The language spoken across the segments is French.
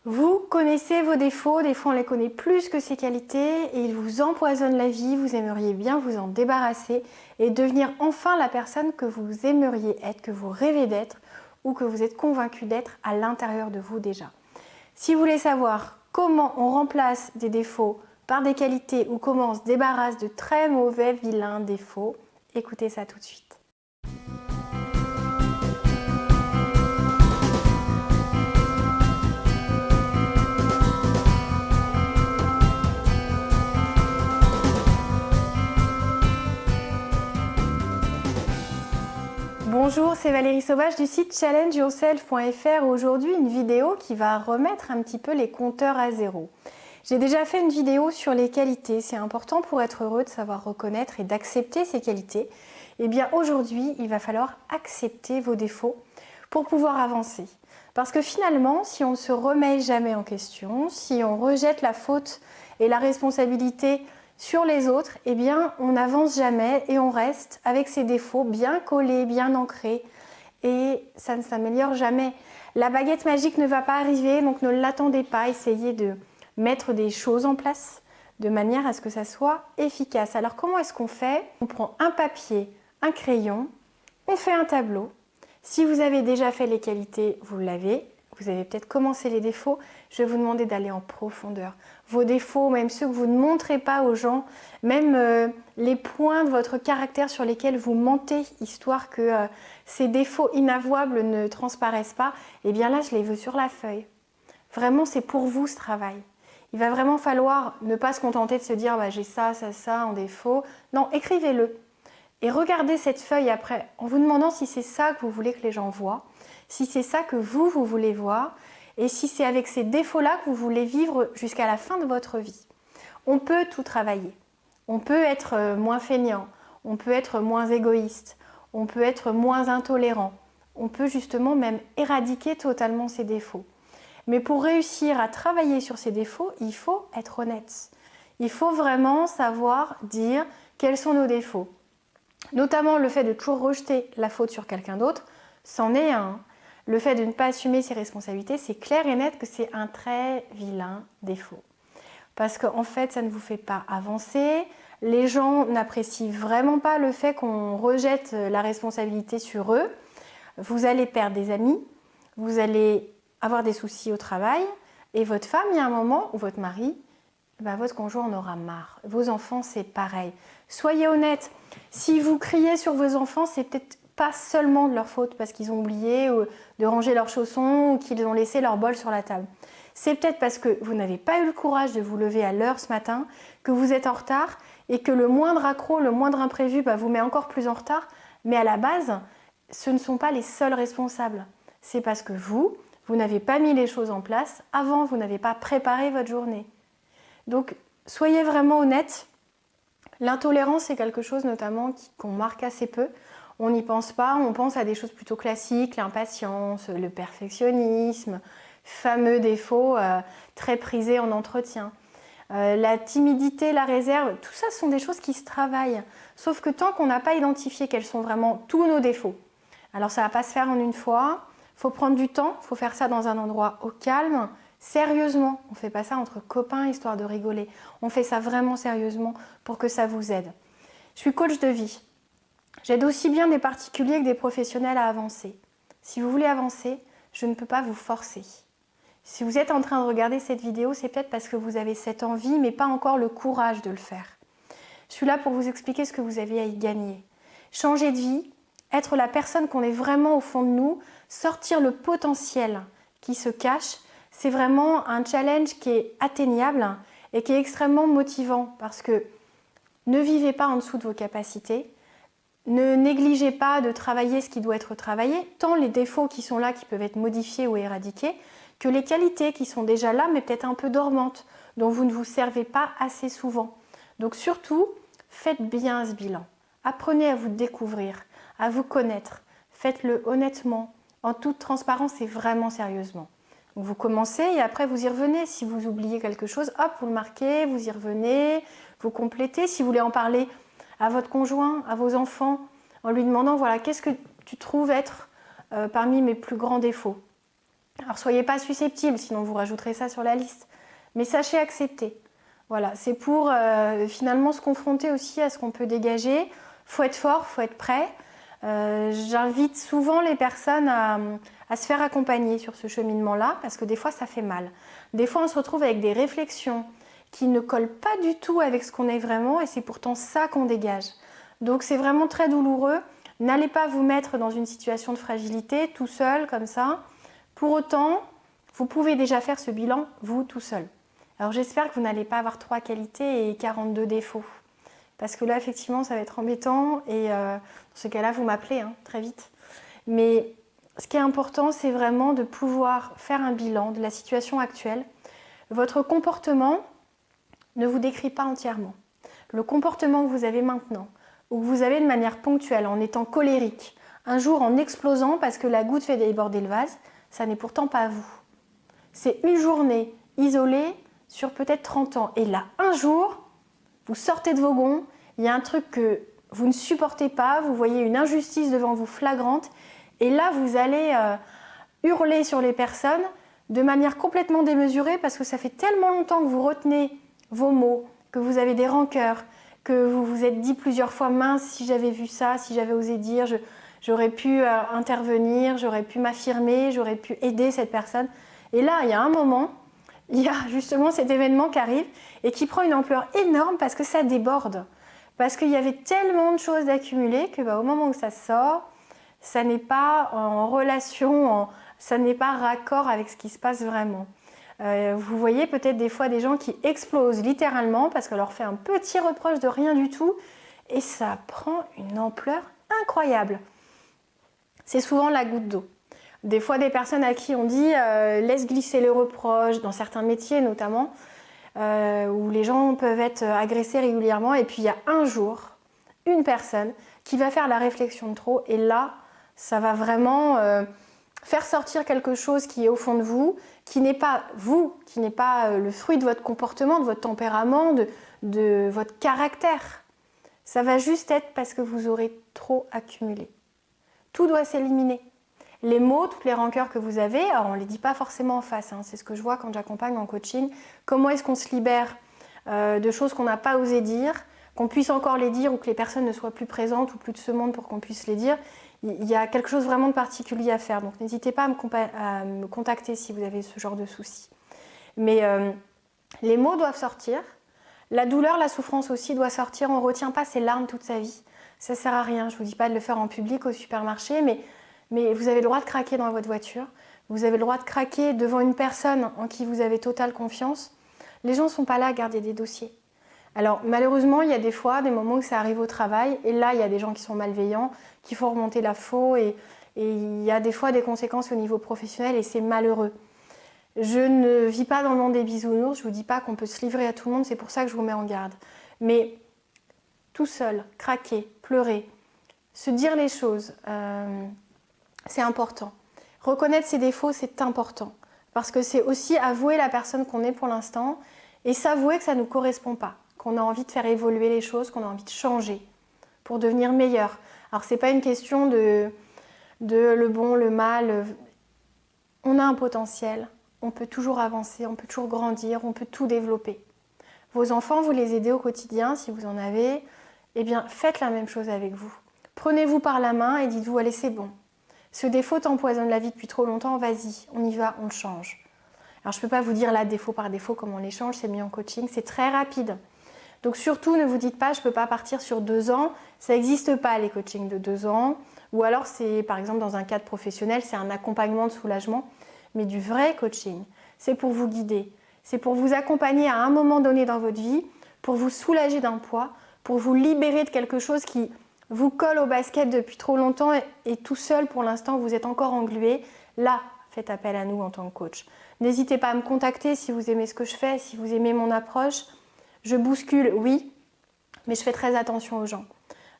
Vous connaissez vos défauts, des fois on les connaît plus que ses qualités et ils vous empoisonnent la vie, vous aimeriez bien vous en débarrasser et devenir enfin la personne que vous aimeriez être, que vous rêvez d'être ou que vous êtes convaincu d'être à l'intérieur de vous déjà. Si vous voulez savoir comment on remplace des défauts par des qualités ou comment on se débarrasse de très mauvais, vilains défauts, écoutez ça tout de suite. Bonjour, c'est Valérie Sauvage du site challengeyourself.fr. Aujourd'hui, une vidéo qui va remettre un petit peu les compteurs à zéro. J'ai déjà fait une vidéo sur les qualités. C'est important pour être heureux de savoir reconnaître et d'accepter ses qualités. Et bien aujourd'hui, il va falloir accepter vos défauts pour pouvoir avancer. Parce que finalement, si on ne se remet jamais en question, si on rejette la faute et la responsabilité sur les autres, eh bien, on n'avance jamais et on reste avec ses défauts bien collés, bien ancrés et ça ne s'améliore jamais. La baguette magique ne va pas arriver, donc ne l'attendez pas. Essayez de mettre des choses en place de manière à ce que ça soit efficace. Alors, comment est-ce qu'on fait? On prend un papier, un crayon, on fait un tableau. Si vous avez déjà fait les qualités, vous l'avez. Vous avez peut-être commencé les défauts. Je vais vous demander d'aller en profondeur. Vos défauts, même ceux que vous ne montrez pas aux gens, même les points de votre caractère sur lesquels vous mentez, histoire que ces défauts inavouables ne transparaissent pas, eh bien là, je les veux sur la feuille. Vraiment, c'est pour vous ce travail. Il va vraiment falloir ne pas se contenter de se dire bah, j'ai ça, ça, ça en défaut. Non, écrivez-le. Et regardez cette feuille après en vous demandant si c'est ça que vous voulez que les gens voient, si c'est ça que vous voulez voir et si c'est avec ces défauts-là que vous voulez vivre jusqu'à la fin de votre vie. On peut tout travailler. On peut être moins feignant, on peut être moins égoïste, on peut être moins intolérant. On peut justement même éradiquer totalement ces défauts. Mais pour réussir à travailler sur ces défauts, il faut être honnête. Il faut vraiment savoir dire quels sont nos défauts. Notamment le fait de toujours rejeter la faute sur quelqu'un d'autre, c'en est un. Le fait de ne pas assumer ses responsabilités, c'est clair et net que c'est un très vilain défaut. Parce qu'en fait, ça ne vous fait pas avancer. Les gens n'apprécient vraiment pas le fait qu'on rejette la responsabilité sur eux. Vous allez perdre des amis, vous allez avoir des soucis au travail, et votre femme, il y a un moment, ou votre mari, votre conjoint en aura marre. Vos enfants, c'est pareil. Soyez honnête. Si vous criez sur vos enfants, c'est peut-être pas seulement de leur faute parce qu'ils ont oublié de ranger leurs chaussons ou qu'ils ont laissé leur bol sur la table. C'est peut-être parce que vous n'avez pas eu le courage de vous lever à l'heure ce matin, que vous êtes en retard et que le moindre accroc, le moindre imprévu vous met encore plus en retard. Mais à la base, ce ne sont pas les seuls responsables. C'est parce que vous n'avez pas mis les choses en place. Avant, vous n'avez pas préparé votre journée. Donc, soyez vraiment honnête. L'intolérance, c'est quelque chose notamment qu'on marque assez peu. On n'y pense pas, on pense à des choses plutôt classiques, l'impatience, le perfectionnisme, fameux défauts très prisés en entretien. La timidité, la réserve, tout ça ce sont des choses qui se travaillent. Sauf que tant qu'on n'a pas identifié quels sont vraiment tous nos défauts, alors ça ne va pas se faire en une fois, il faut prendre du temps, il faut faire ça dans un endroit au calme, sérieusement. On ne fait pas ça entre copains histoire de rigoler. On fait ça vraiment sérieusement pour que ça vous aide. Je suis coach de vie. J'aide aussi bien des particuliers que des professionnels à avancer. Si vous voulez avancer, je ne peux pas vous forcer. Si vous êtes en train de regarder cette vidéo, c'est peut-être parce que vous avez cette envie, mais pas encore le courage de le faire. Je suis là pour vous expliquer ce que vous avez à y gagner. Changer de vie, être la personne qu'on est vraiment au fond de nous, sortir le potentiel qui se cache, c'est vraiment un challenge qui est atteignable et qui est extrêmement motivant parce que ne vivez pas en dessous de vos capacités, ne négligez pas de travailler ce qui doit être travaillé, tant les défauts qui sont là qui peuvent être modifiés ou éradiqués, que les qualités qui sont déjà là mais peut-être un peu dormantes, dont vous ne vous servez pas assez souvent. Donc surtout, faites bien ce bilan. Apprenez à vous découvrir, à vous connaître. Faites-le honnêtement, en toute transparence et vraiment sérieusement. Donc vous commencez et après vous y revenez. Si vous oubliez quelque chose, hop, vous le marquez, vous y revenez, vous complétez. Si vous voulez en parler à votre conjoint, à vos enfants, en lui demandant, voilà, qu'est-ce que tu trouves être parmi mes plus grands défauts? Alors soyez pas susceptibles, sinon vous rajouterez ça sur la liste. Mais sachez accepter. Voilà, c'est pour finalement se confronter aussi à ce qu'on peut dégager. Faut être fort, faut être prêt. J'invite souvent les personnes à se faire accompagner sur ce cheminement-là, parce que des fois ça fait mal. Des fois on se retrouve avec des réflexions qui ne collent pas du tout avec ce qu'on est vraiment, et c'est pourtant ça qu'on dégage. Donc c'est vraiment très douloureux. N'allez pas vous mettre dans une situation de fragilité tout seul comme ça. Pour autant, vous pouvez déjà faire ce bilan vous tout seul. Alors j'espère que vous n'allez pas avoir 3 qualités et 42 défauts. Parce que là, effectivement, ça va être embêtant et dans ce cas-là, vous m'appelez très vite. Mais ce qui est important, c'est vraiment de pouvoir faire un bilan de la situation actuelle. Votre comportement ne vous décrit pas entièrement. Le comportement que vous avez maintenant, ou que vous avez de manière ponctuelle, en étant colérique, un jour en explosant parce que la goutte fait déborder le vase, ça n'est pourtant pas vous. C'est une journée isolée sur peut-être 30 ans. Et là, un jour, vous sortez de vos gonds, il y a un truc que vous ne supportez pas, vous voyez une injustice devant vous flagrante, et là, vous allez hurler sur les personnes de manière complètement démesurée parce que ça fait tellement longtemps que vous retenez vos mots, que vous avez des rancœurs, que vous vous êtes dit plusieurs fois « mince, si j'avais vu ça, si j'avais osé dire, j'aurais pu intervenir, j'aurais pu m'affirmer, j'aurais pu aider cette personne ». Et là, il y a un moment, il y a justement cet événement qui arrive et qui prend une ampleur énorme parce que ça déborde. Parce qu'il y avait tellement de choses accumulées que au moment où ça sort, ça n'est pas en relation, ça n'est pas raccord avec ce qui se passe vraiment. Vous voyez peut-être des fois des gens qui explosent littéralement parce qu'on leur fait un petit reproche de rien du tout et ça prend une ampleur incroyable. C'est souvent la goutte d'eau. Des fois, des personnes à qui on dit laisse glisser le reproche, dans certains métiers notamment, où les gens peuvent être agressés régulièrement. Et puis, il y a un jour, une personne qui va faire la réflexion de trop. Et là, ça va vraiment faire sortir quelque chose qui est au fond de vous, qui n'est pas vous, qui n'est pas le fruit de votre comportement, de votre tempérament, de votre caractère. Ça va juste être parce que vous aurez trop accumulé. Tout doit s'éliminer. Les mots, toutes les rancœurs que vous avez, alors on ne les dit pas forcément en face, c'est ce que je vois quand j'accompagne en coaching. Comment est-ce qu'on se libère de choses qu'on n'a pas osé dire, qu'on puisse encore les dire ou que les personnes ne soient plus présentes ou plus de ce monde pour qu'on puisse les dire. Il y a quelque chose vraiment de particulier à faire, donc n'hésitez pas à me contacter si vous avez ce genre de soucis. Mais les mots doivent sortir, la douleur, la souffrance aussi doit sortir, on ne retient pas ses larmes toute sa vie. Ça ne sert à rien, je ne vous dis pas de le faire en public au supermarché, mais vous avez le droit de craquer dans votre voiture, vous avez le droit de craquer devant une personne en qui vous avez totale confiance. Les gens ne sont pas là à garder des dossiers. Alors malheureusement, il y a des fois, des moments où ça arrive au travail, et là il y a des gens qui sont malveillants, qui font remonter la faux, et il y a des fois des conséquences au niveau professionnel, et c'est malheureux. Je ne vis pas dans le monde des bisounours, je ne vous dis pas qu'on peut se livrer à tout le monde, c'est pour ça que je vous mets en garde. Mais tout seul, craquer, pleurer, se dire les choses, c'est important. Reconnaître ses défauts, c'est important. Parce que c'est aussi avouer la personne qu'on est pour l'instant et s'avouer que ça ne nous correspond pas, qu'on a envie de faire évoluer les choses, qu'on a envie de changer pour devenir meilleur. Alors, ce n'est pas une question de le bon, le mal. On a un potentiel, on peut toujours avancer, on peut toujours grandir, on peut tout développer. Vos enfants, vous les aidez au quotidien, si vous en avez, eh bien, faites la même chose avec vous. Prenez-vous par la main et dites-vous, allez, c'est bon. Ce défaut t'empoisonne la vie depuis trop longtemps, vas-y, on y va, on le change. Alors je ne peux pas vous dire là, défaut par défaut, comment on les change, c'est mis en coaching, c'est très rapide. Donc surtout, ne vous dites pas, je ne peux pas partir sur 2 ans, ça n'existe pas les coachings de 2 ans. Ou alors c'est, par exemple, dans un cadre professionnel, c'est un accompagnement de soulagement. Mais du vrai coaching, c'est pour vous guider, c'est pour vous accompagner à un moment donné dans votre vie, pour vous soulager d'un poids, pour vous libérer de quelque chose qui vous colle au basket depuis trop longtemps et tout seul pour l'instant vous êtes encore englué. Là, faites appel à nous en tant que coach. N'hésitez pas à me contacter si vous aimez ce que je fais, si vous aimez mon approche. Je bouscule, oui, mais je fais très attention aux gens.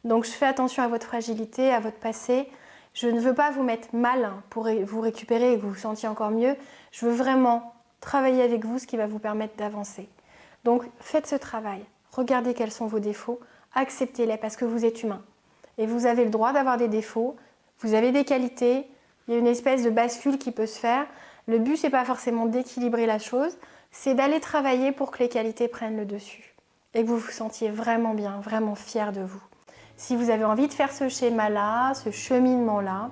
Donc je fais attention à votre fragilité, à votre passé. Je ne veux pas vous mettre mal pour vous récupérer et que vous vous sentiez encore mieux. Je veux vraiment travailler avec vous, ce qui va vous permettre d'avancer. Donc faites ce travail. Regardez quels sont vos défauts. Acceptez-les parce que vous êtes humain. Et vous avez le droit d'avoir des défauts. Vous avez des qualités. Il y a une espèce de bascule qui peut se faire. Le but, c'est pas forcément d'équilibrer la chose, c'est d'aller travailler pour que les qualités prennent le dessus et que vous vous sentiez vraiment bien, vraiment fier de vous. Si vous avez envie de faire ce schéma-là, ce cheminement-là,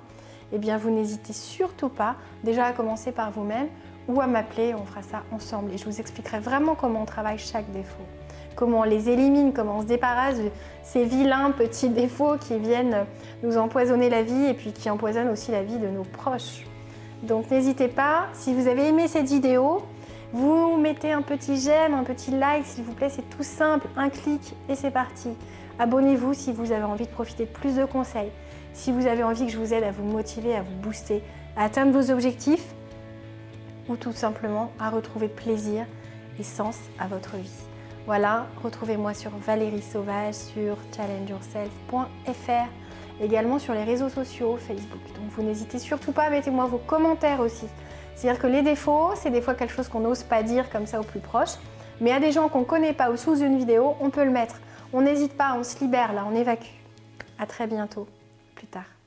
eh bien vous n'hésitez surtout pas déjà à commencer par vous-même ou à m'appeler, on fera ça ensemble et je vous expliquerai vraiment comment on travaille chaque défaut, comment on les élimine, comment on se débarrasse de ces vilains petits défauts qui viennent nous empoisonner la vie et puis qui empoisonnent aussi la vie de nos proches. Donc n'hésitez pas, si vous avez aimé cette vidéo, vous mettez un petit j'aime, un petit like s'il vous plaît, c'est tout simple, un clic et c'est parti. Abonnez-vous si vous avez envie de profiter de plus de conseils, si vous avez envie que je vous aide à vous motiver, à vous booster, à atteindre vos objectifs ou tout simplement à retrouver plaisir et sens à votre vie. Voilà, retrouvez-moi sur Valérie Sauvage, sur challengeyourself.fr, également sur les réseaux sociaux, Facebook. Donc vous n'hésitez surtout pas, mettez-moi vos commentaires aussi. C'est-à-dire que les défauts, c'est des fois quelque chose qu'on n'ose pas dire comme ça au plus proche, mais à des gens qu'on ne connaît pas ou sous une vidéo, on peut le mettre. On n'hésite pas, on se libère là, on évacue. À très bientôt, plus tard.